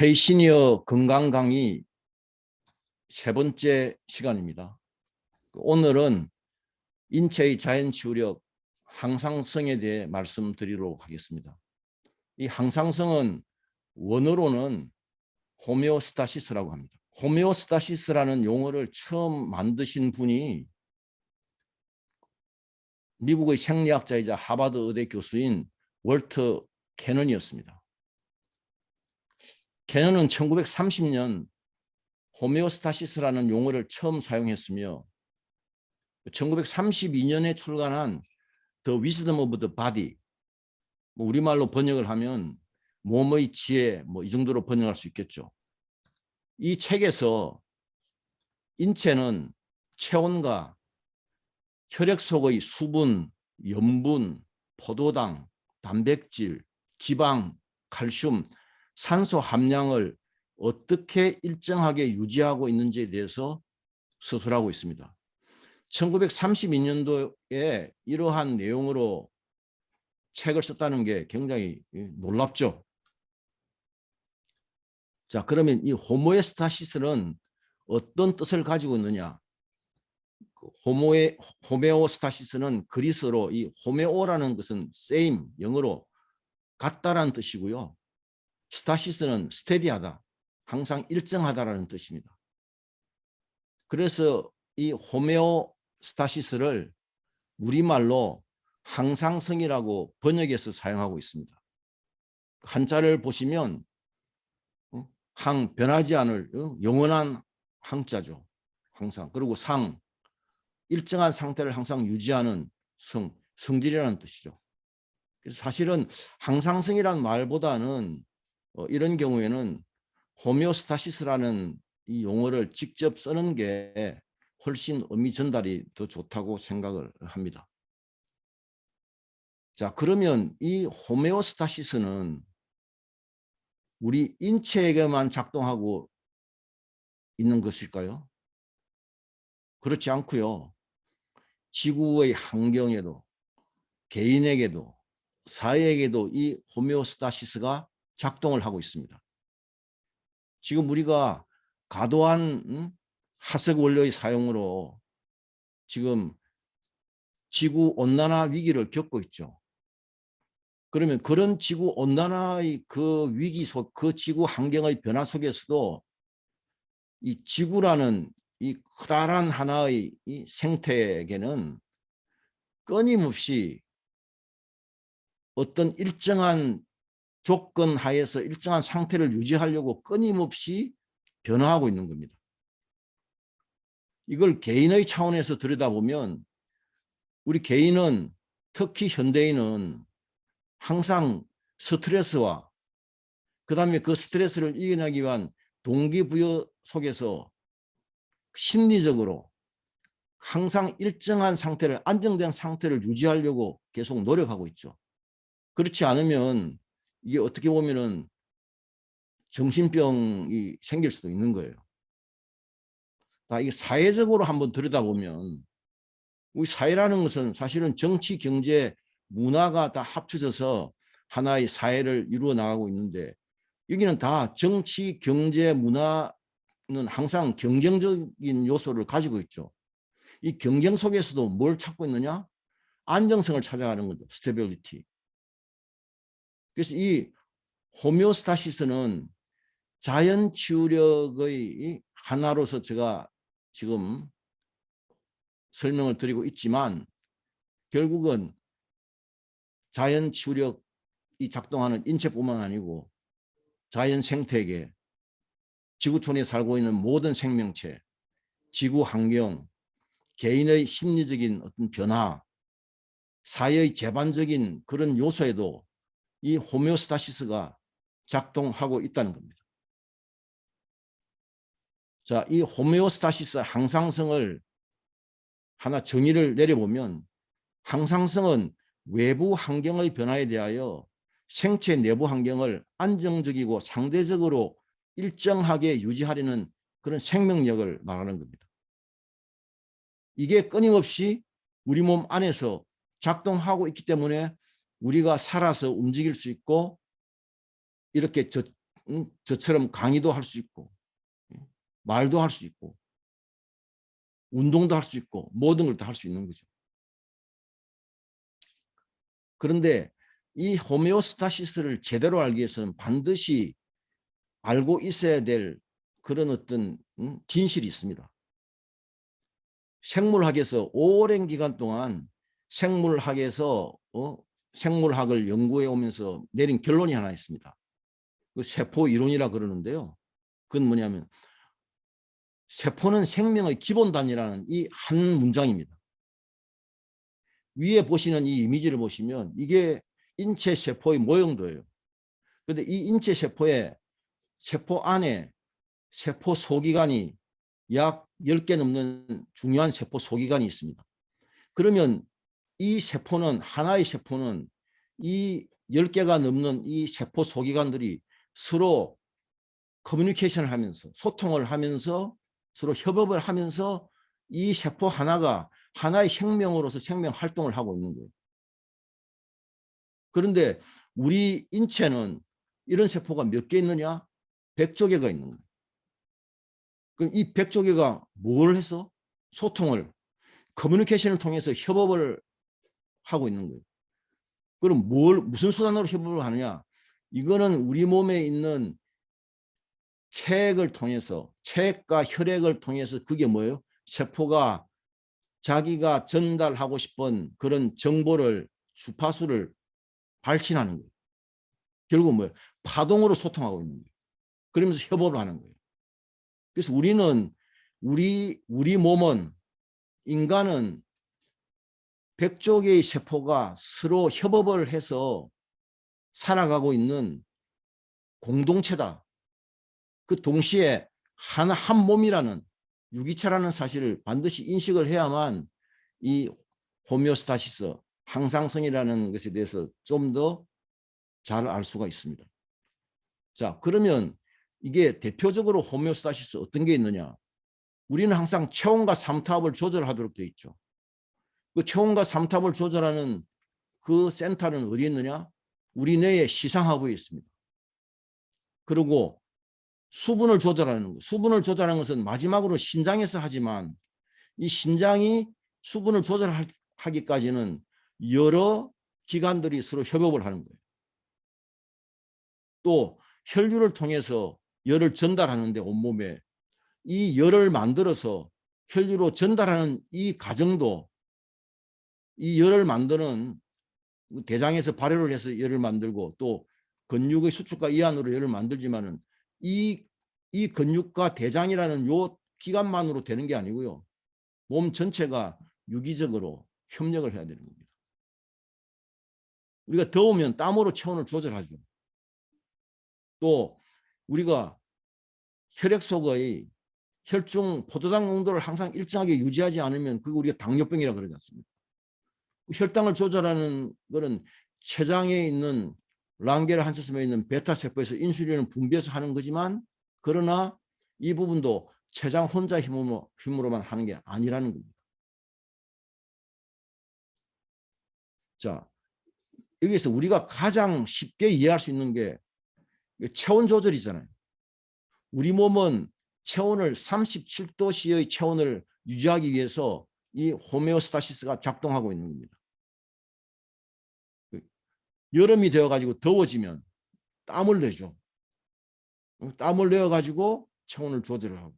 K시니어 건강 강의 세 번째 시간입니다. 오늘은 인체의 자연치유력 항상성에 대해 말씀드리도록 하겠습니다. 이 항상성은 원어로는 호메오스타시스라고 합니다. 호메오스타시스라는 용어를 처음 만드신 분이 미국의 생리학자이자 하버드 의대 교수인 월터 캐넌이었습니다. 캐넌은 1930년 호메오스타시스라는 용어를 처음 사용했으며 1932년에 출간한 The Wisdom of the Body, 우리말로 번역을 하면 몸의 지혜, 이 정도로 번역할 수 있겠죠. 이 책에서 인체는 체온과 혈액 속의 수분, 염분, 포도당, 단백질, 지방, 칼슘, 산소 함량을 어떻게 일정하게 유지하고 있는지에 대해서 서술하고 있습니다. 1932년도에 이러한 내용으로 책을 썼다는 게 굉장히 놀랍죠. 자, 그러면 이 호메오스타시스는 어떤 뜻을 가지고 있느냐? 호메오스타시스는 그리스어로 이 호메오라는 것은 same, 영어로 같다라는 뜻이고요. 스타시스는 스테디하다, 항상 일정하다라는 뜻입니다. 그래서 이 호메오스타시스를 우리말로 항상성이라고 번역해서 사용하고 있습니다. 한자를 보시면 항, 변하지 않을 영원한 항자죠. 항상. 그리고 상, 일정한 상태를 항상 유지하는 성, 성질이라는 뜻이죠. 그래서 사실은 항상성이라는 말보다는 이런 경우에는 호메오스타시스라는 이 용어를 직접 쓰는 게 훨씬 의미 전달이 더 좋다고 생각을 합니다. 자, 그러면 이 호메오스타시스는 우리 인체에게만 작동하고 있는 것일까요? 그렇지 않고요. 지구의 환경에도, 개인에게도, 사회에게도 이 호메오스타시스가 작동을 하고 있습니다. 지금 우리가 과도한 화석 원료의 사용으로 지금 지구 온난화 위기를 겪고 있죠. 그러면 그런 지구 온난화의 그 위기 속, 그 지구 환경의 변화 속에서도 이 지구라는 이 커다란 하나의 이 생태계는 끊임없이 어떤 일정한 조건 하에서 일정한 상태를 유지하려고 끊임없이 변화하고 있는 겁니다. 이걸 개인의 차원에서 들여다보면 우리 개인은, 특히 현대인은 항상 스트레스와 그다음에 그 스트레스를 이겨내기 위한 동기부여 속에서 심리적으로 항상 일정한 상태를, 안정된 상태를 유지하려고 계속 노력하고 있죠. 그렇지 않으면 이게 어떻게 보면은 정신병이 생길 수도 있는 거예요. 다 이게 사회적으로 한번 들여다보면 우리 사회라는 것은 사실은 정치, 경제, 문화가 다 합쳐져서 하나의 사회를 이루어 나가고 있는데 여기는 다 정치, 경제, 문화는 항상 경쟁적인 요소를 가지고 있죠. 이 경쟁 속에서도 뭘 찾고 있느냐? 안정성을 찾아가는 거죠. 스테빌리티. 그래서 이 호메오스타시스는 자연 치유력의 하나로서 제가 지금 설명을 드리고 있지만 결국은 자연 치유력이 작동하는 인체뿐만 아니고 자연 생태계, 지구촌에 살고 있는 모든 생명체, 지구 환경, 개인의 심리적인 어떤 변화, 사회의 제반적인 그런 요소에도 이 호메오스타시스가 작동하고 있다는 겁니다. 자, 이 호메오스타시스 항상성을 하나 정의를 내려보면 항상성은 외부 환경의 변화에 대하여 생체 내부 환경을 안정적이고 상대적으로 일정하게 유지하려는 그런 생명력을 말하는 겁니다. 이게 끊임없이 우리 몸 안에서 작동하고 있기 때문에 우리가 살아서 움직일 수 있고 이렇게 저처럼 강의도 할 수 있고 말도 할 수 있고 운동도 할 수 있고 모든 걸 다 할 수 있는 거죠. 그런데 이 호메오스타시스를 제대로 알기 위해서는 반드시 알고 있어야 될 그런 어떤 진실이 있습니다. 생물학에서 오랜 기간 동안 생물학에서 생물학을 연구해 오면서 내린 결론이 하나 있습니다. 그 세포 이론이라 그러는데요. 그건 뭐냐면 세포는 생명의 기본 단위라는 이 한 문장입니다. 위에 보시는 이 이미지를 보시면 이게 인체 세포의 모형도예요. 그런데 이 인체 세포에 세포 안에 세포 소기관이 약 10개 넘는 중요한 세포 소기관이 있습니다. 그러면 이 세포는 하나의 세포는 이 10개가 넘는 이 세포 소기관들이 서로 커뮤니케이션을 하면서 소통을 하면서 서로 협업을 하면서 이 세포 하나가 하나의 생명으로서 생명 활동을 하고 있는 거예요. 그런데 우리 인체는 이런 세포가 몇 개 있느냐? 100조 개가 있는 거예요. 그럼 이 100조 개가 뭘 해서 소통을 커뮤니케이션을 통해서 협업을 하고 있는 거예요. 그럼 무슨 수단으로 협업을 하느냐? 이거는 우리 몸에 있는 체액을 통해서 체액과 혈액을 통해서 그게 뭐예요? 세포가 자기가 전달하고 싶은 그런 정보를 주파수를 발신하는 거예요. 결국 뭐예요? 파동으로 소통하고 있는 거예요. 그러면서 협업을 하는 거예요. 그래서 우리 몸은 인간은 100조 개의 세포가 서로 협업을 해서 살아가고 있는 공동체다. 그 동시에 한 몸이라는 유기체라는 사실을 반드시 인식을 해야만 이 호메오스타시스, 항상성이라는 것에 대해서 좀 더 잘 알 수가 있습니다. 자, 그러면 이게 대표적으로 호메오스타시스 어떤 게 있느냐? 우리는 항상 체온과 삼투압을 조절하도록 되어 있죠. 그 체온과 삼투압을 조절하는 그 센터는 어디 있느냐? 우리 뇌의 시상하부에 있습니다. 그리고 수분을 조절하는 것. 수분을 조절하는 것은 마지막으로 신장에서 하지만 이 신장이 수분을 조절하기까지는 여러 기관들이 서로 협업을 하는 거예요. 또 혈류를 통해서 열을 전달하는데 온몸에 이 열을 만들어서 혈류로 전달하는 이 과정도 이 열을 만드는 대장에서 발효를 해서 열을 만들고 또 근육의 수축과 이완으로 열을 만들지만은 이 근육과 대장이라는 요 기관만으로 되는 게 아니고요. 몸 전체가 유기적으로 협력을 해야 되는 겁니다. 우리가 더우면 땀으로 체온을 조절하죠. 또 우리가 혈액 속의 혈중 포도당 농도를 항상 일정하게 유지하지 않으면 그거 우리가 당뇨병이라고 그러지 않습니까? 혈당을 조절하는 것은 췌장에 있는 랑게르 한세스에 있는 베타세포에서 인슐린을 분비해서 하는 거지만 그러나 이 부분도 췌장 혼자 힘으로만 하는 게 아니라는 겁니다. 자, 여기서 우리가 가장 쉽게 이해할 수 있는 게 체온 조절이잖아요. 우리 몸은 체온을 37도씨의 체온을 유지하기 위해서 이 호메오스타시스가 작동하고 있는 겁니다. 여름이 되어가지고 더워지면 땀을 내죠. 땀을 내어가지고 체온을 조절을 하고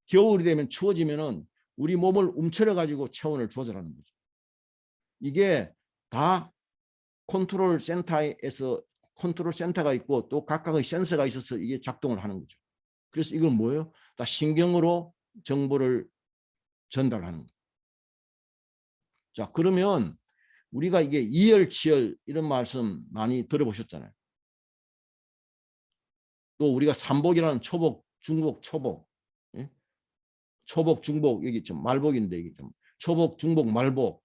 겨울이 되면 추워지면은 우리 몸을 움츠려가지고 체온을 조절하는 거죠. 이게 다 컨트롤 센터가 있고 또 각각의 센서가 있어서 이게 작동을 하는 거죠. 그래서 이건 뭐예요? 다 신경으로 정보를 전달하는 거예요. 자, 그러면 우리가 이게 이열치열 이런 말씀 많이 들어보셨잖아요. 또 우리가 삼복이라는 초복, 중복, 초복, 예? 초복, 중복 여기 좀 말복인데 이게 좀 초복, 중복, 말복,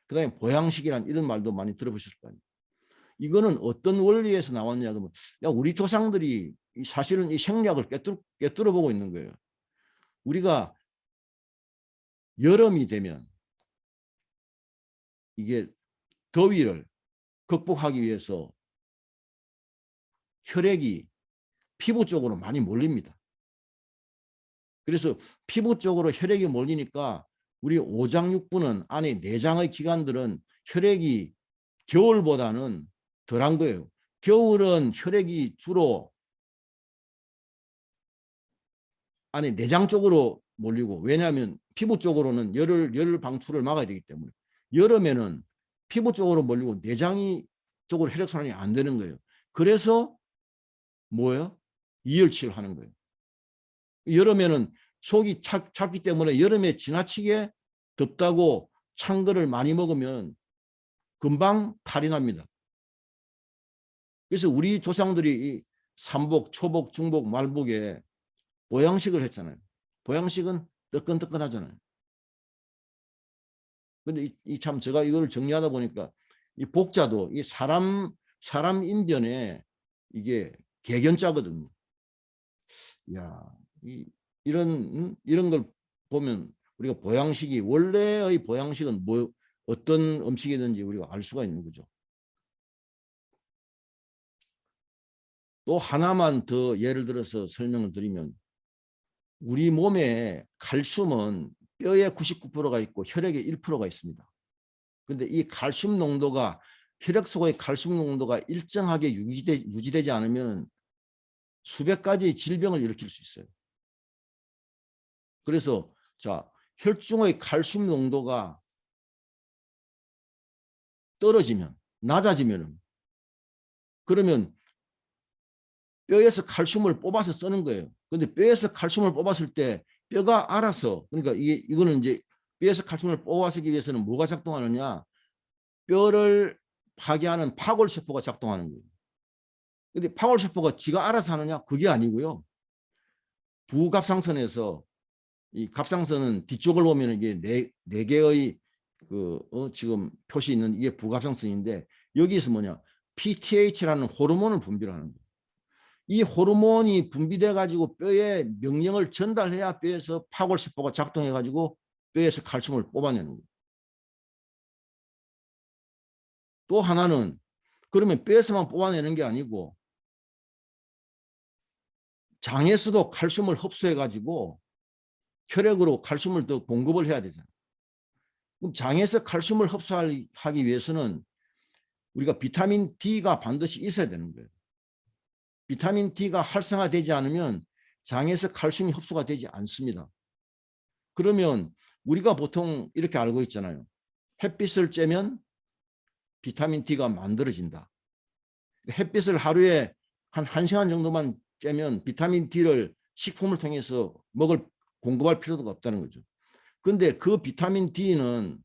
그다음에 보양식이란 이런 말도 많이 들어보셨을 거 아니에요. 이거는 어떤 원리에서 나왔냐 그러면 야 우리 조상들이 사실은 이 생략을 꿰뚫어 보고 있는 거예요. 우리가 여름이 되면 이게 더위를 극복하기 위해서 혈액이 피부 쪽으로 많이 몰립니다. 그래서 피부 쪽으로 혈액이 몰리니까 우리 오장육부는 안에 내장의 기관들은 혈액이 겨울보다는 덜한 거예요. 겨울은 혈액이 주로 안에 내장 쪽으로 몰리고, 왜냐하면 피부 쪽으로는 열 방출을 막아야 되기 때문에. 여름에는 피부 쪽으로 몰리고 내장이 쪽으로 혈액순환이 안 되는 거예요. 그래서 뭐예요? 이열치열 하는 거예요. 여름에는 속이 찼기 때문에 여름에 지나치게 덥다고 찬 거를 많이 먹으면 금방 탈이 납니다. 그래서 우리 조상들이 이 삼복, 초복, 중복, 말복에 보양식을 했잖아요. 보양식은 뜨끈뜨끈하잖아요. 근데 이 참 제가 이걸 정리하다 보니까 이 복자도 이 사람 인변에 이게 개견자거든요. 야, 이런 걸 보면 우리가 보양식이, 원래의 보양식은 뭐 어떤 음식이든지 우리가 알 수가 있는 거죠. 또 하나만 더 예를 들어서 설명을 드리면, 우리 몸에 칼슘은 뼈에 99%가 있고 혈액에 1%가 있습니다. 근데 이 칼슘 농도가, 혈액 속의 칼슘 농도가 일정하게 유지되지 않으면 수백 가지 질병을 일으킬 수 있어요. 그래서 자, 혈중의 칼슘 농도가 떨어지면, 낮아지면, 그러면 뼈에서 칼슘을 뽑아서 쓰는 거예요. 근데 뼈에서 칼슘을 뽑았을 때 뼈가 알아서, 그러니까 이거는 이제 뼈에서 칼슘을 뽑아쓰기 위해서는 뭐가 작동하느냐, 뼈를 파괴하는 파골세포가 작동하는 거예요. 근데 파골세포가 지가 알아서 하느냐? 그게 아니고요. 부갑상선에서, 이 갑상선은 뒤쪽을 보면 이게 네 개의 지금 표시 있는 이게 부갑상선인데, 여기서 뭐냐, PTH라는 호르몬을 분비하는 거예요. 이 호르몬이 분비돼 가지고 뼈에 명령을 전달해야 뼈에서 파골세포가 작동해 가지고 뼈에서 칼슘을 뽑아내는 거예요. 또 하나는, 그러면 뼈에서만 뽑아내는 게 아니고 장에서도 칼슘을 흡수해 가지고 혈액으로 칼슘을 더 공급을 해야 되잖아요. 그럼 장에서 칼슘을 흡수하기 위해서는 우리가 비타민 D가 반드시 있어야 되는 거예요. 비타민 D가 활성화되지 않으면 장에서 칼슘이 흡수가 되지 않습니다. 그러면 우리가 보통 이렇게 알고 있잖아요. 햇빛을 쬐면 비타민 D가 만들어진다. 햇빛을 하루에 한 1시간 정도만 쬐면 비타민 D를 식품을 통해서 공급할 필요가 없다는 거죠. 근데 그 비타민 D는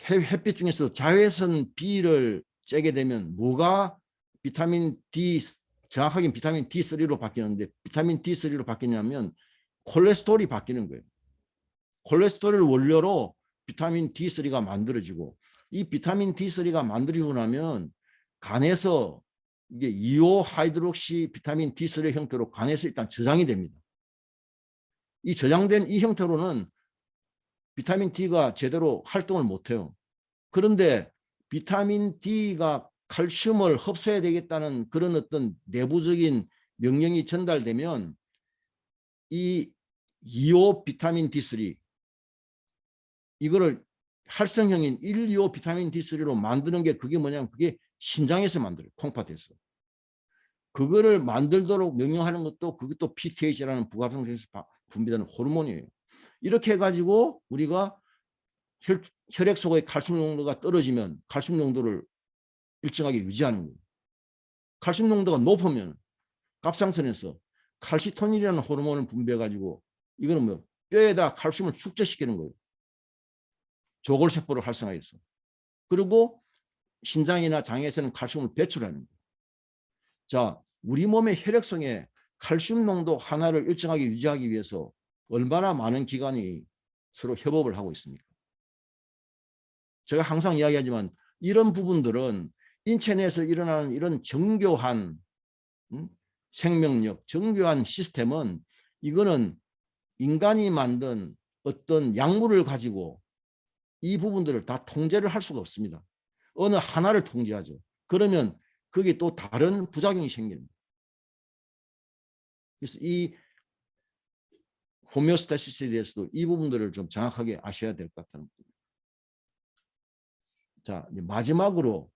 햇빛 중에서 자외선 B를 쬐게 되면 뭐가 비타민 D, 정확하게 비타민 D3로 바뀌는데, 비타민 D3로 바뀌냐면 콜레스테롤이 바뀌는 거예요. 콜레스테롤 원료로 비타민 D3가 만들어지고, 이 비타민 D3가 만들어지고 나면 간에서 이게 2호 하이드록시 비타민 D3 형태로 간에서 일단 저장이 됩니다. 이 저장된 이 형태로는 비타민 D가 제대로 활동을 못해요. 그런데 비타민 D가 칼슘을 흡수해야 되겠다는 그런 어떤 내부적인 명령이 전달되면 이 2호 비타민 D3, 이거를 활성형인 1, 2호 비타민 D3로 만드는 게, 그게 뭐냐면 그게 신장에서 만들어요. 콩팥에서. 그거를 만들도록 명령하는 것도, 그것도 PTH라는 부갑상선에서 분비되는 호르몬이에요. 이렇게 해가지고 우리가 혈액 속의 칼슘 농도가 떨어지면 칼슘 농도를 일정하게 유지하는 거예요. 칼슘 농도가 높으면 갑상선에서 칼시토닌이라는 호르몬을 분비해가지고, 이거는 뭐 뼈에다 칼슘을 축적시키는 거예요. 조골세포를 활성화해서. 그리고 신장이나 장에서는 칼슘을 배출하는 거예요. 자, 우리 몸의 혈액성에 칼슘 농도 하나를 일정하게 유지하기 위해서 얼마나 많은 기관이 서로 협업을 하고 있습니까? 제가 항상 이야기하지만 이런 부분들은 인체 내에서 일어나는 이런 정교한 생명력, 정교한 시스템은, 이거는 인간이 만든 어떤 약물을 가지고 이 부분들을 다 통제를 할 수가 없습니다. 어느 하나를 통제하죠. 그러면 그게 또 다른 부작용이 생깁니다. 그래서 이 호메오스타시스에 대해서도 이 부분들을 좀 정확하게 아셔야 될 것 같다는 겁니다. 자, 이제 마지막으로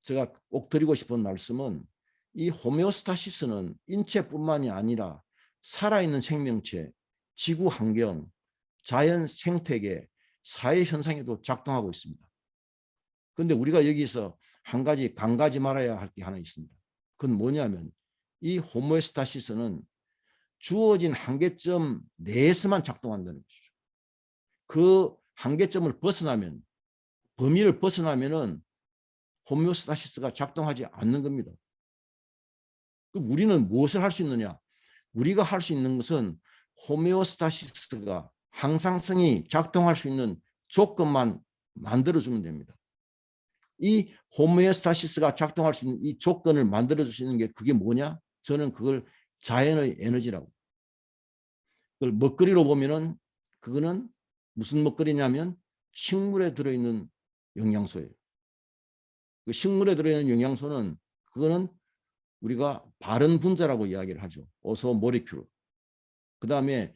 제가 꼭 드리고 싶은 말씀은 이 호메오스타시스는 인체뿐만이 아니라 살아있는 생명체, 지구 환경, 자연 생태계, 사회 현상에도 작동하고 있습니다. 그런데 우리가 여기서 한 가지 말아야 할 게 하나 있습니다. 그건 뭐냐면 이 호메오스타시스는 주어진 한계점 내에서만 작동한다는 것이죠. 그 한계점을 벗어나면, 범위를 벗어나면은 호메오스타시스가 작동하지 않는 겁니다. 그럼 우리는 무엇을 할 수 있느냐? 우리가 할 수 있는 것은 호메오스타시스가 항상성이 작동할 수 있는 조건만 만들어주면 됩니다. 이 호메오스타시스가 작동할 수 있는 이 조건을 만들어줄 수 있는 게 그게 뭐냐? 저는 그걸 자연의 에너지라고. 그걸 먹거리로 보면은 그거는 무슨 먹거리냐면 식물에 들어있는 영양소예요. 그 식물에 들어있는 영양소는 그거는 우리가 바른 분자라고 이야기를 하죠. 오소 모레큘. 그 다음에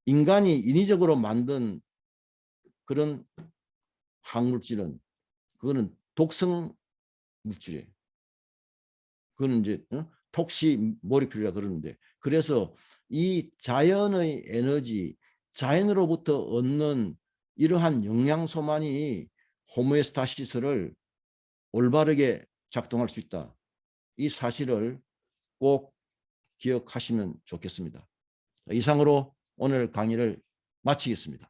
인간이 인위적으로 만든 그런 항물질은 그거는 독성 물질이에요. 그거는 이제 톡시 모레큘이라 그러는데, 그래서 이 자연의 에너지, 자연으로부터 얻는 이러한 영양소만이 호메오스타시스를 올바르게 작동할 수 있다. 이 사실을 꼭 기억하시면 좋겠습니다. 이상으로 오늘 강의를 마치겠습니다.